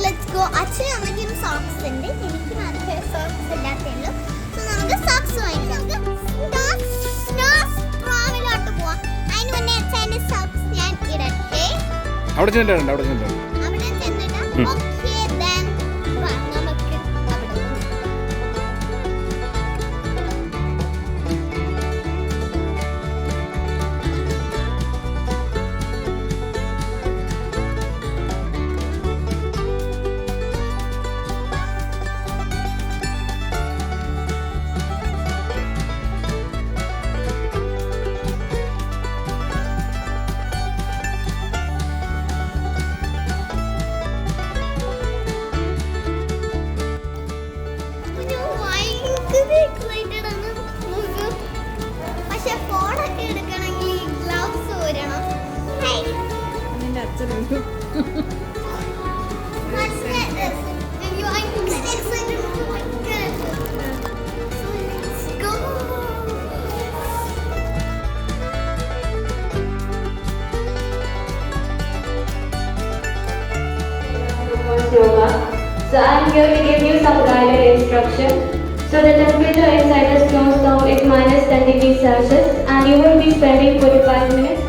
Let's go. അച്ഛനും അമ്മയ്ക്കും socks ഉണ്ട്, എനിക്ക് മാത്രമേ സോക്സ് ഇല്ലാത്തേ ഉള്ളൂ. സോ നമുക്ക് സോക്സ് വാങ്ങിക്കാം. സ്ട്രോമിലോട്ട് പോവാം. അതിന് മുന്നേ അച്ഛൻ്റെ സോക്സ് ഞാൻ ഇടട്ടെ. അവിടെ ചെന്നിട്ടുണ്ട്. അവിടെ ചെന്നിട്ട് ഓക്കെ ദെൻ നമുക്ക് അവിടെ So I'm here to give you some guided instruction. So the temperature inside the snow storm is -10 degrees Celsius and you will be spending 45 minutes.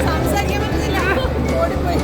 സംസാരിക്കാൻ പറ്റുന്നില്ല, ഓടിപ്പോയി.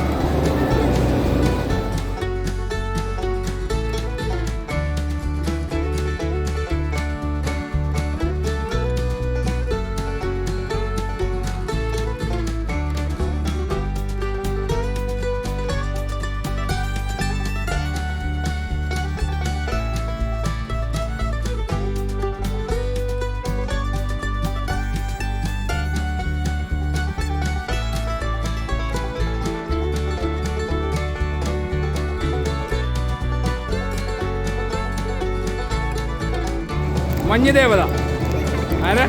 മഞ്ഞുദേവത ആരാ?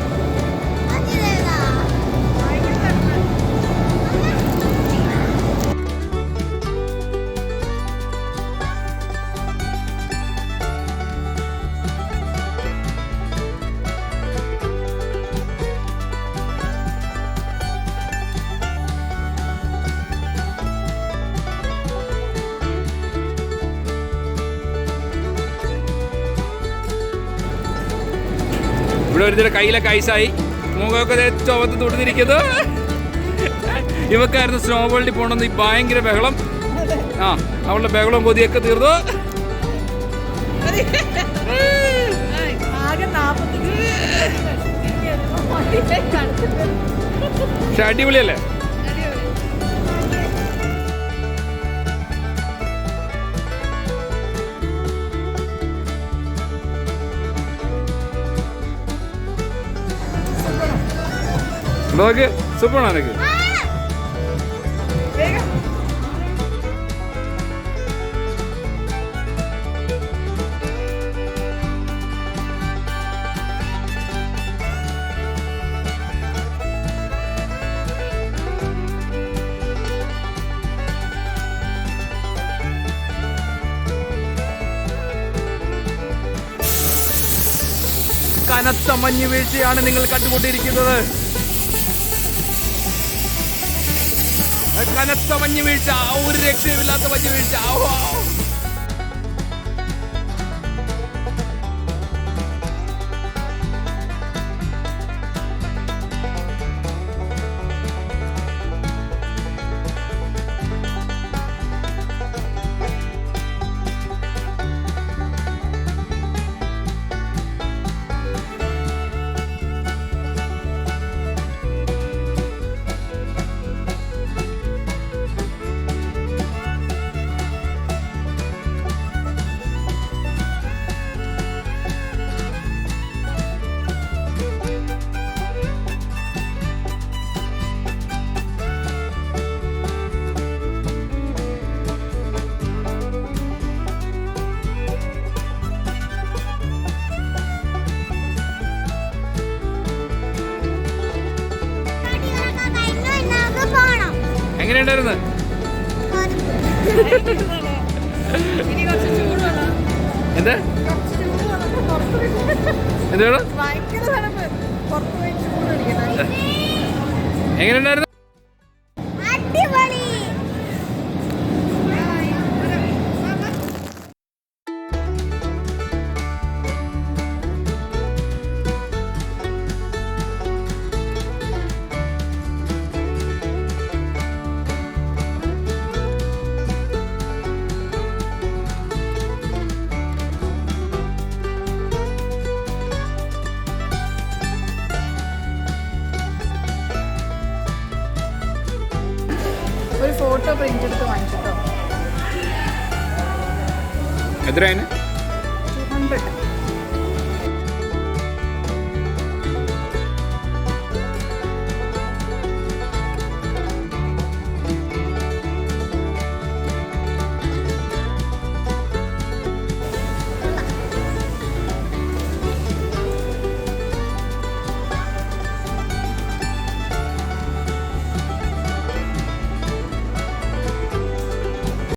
ഇവിടെ ഒരുത്തരുടെ കയ്യിലൊക്കെ ഐസായി, മുഖമൊക്കെ ചുവത്ത് തൊടുത്തിരിക്കുന്നത്. ഇവക്കായിരുന്നു സ്നോ വേൾഡിൽ പോകണമെന്ന് ഭയങ്കര ബഹളം. ആ, അവളുടെ ബഹളവും കൊതിയൊക്കെ തീർന്നു. പക്ഷെ അടിപൊളിയല്ലേ? നോക്ക് സൂപ്പറാണോ എനിക്ക്? വേഗം. കനത്ത മഞ്ഞ് വീഴ്ചയാണ് നിങ്ങൾ കണ്ടുകൊണ്ടിരിക്കുന്നത്. കനത്ത മഞ്ഞ് വീഴ്ച, ഒരു രക്ഷയുമില്ലാത്ത മഞ്ഞ് വീഴ്ച. എങ്ങനെയുണ്ടായിരുന്നു? ഇനി കുറച്ച് ചൂട് വേണം. എന്താ കുറച്ച് ചൂട് വേണം. പുറത്ത് പോയി. എന്താണ് ഭയങ്കര തണുപ്പ്. പുറത്ത് പോയി ചൂട് അടിക്കണം. എങ്ങനെയുണ്ടായിരുന്നു? അടിപൊളി. ഒരു ഫോട്ടോ പ്രിന്റ് എടുത്ത് വാങ്ങിച്ചിട്ടോ. എത്രയാണ്?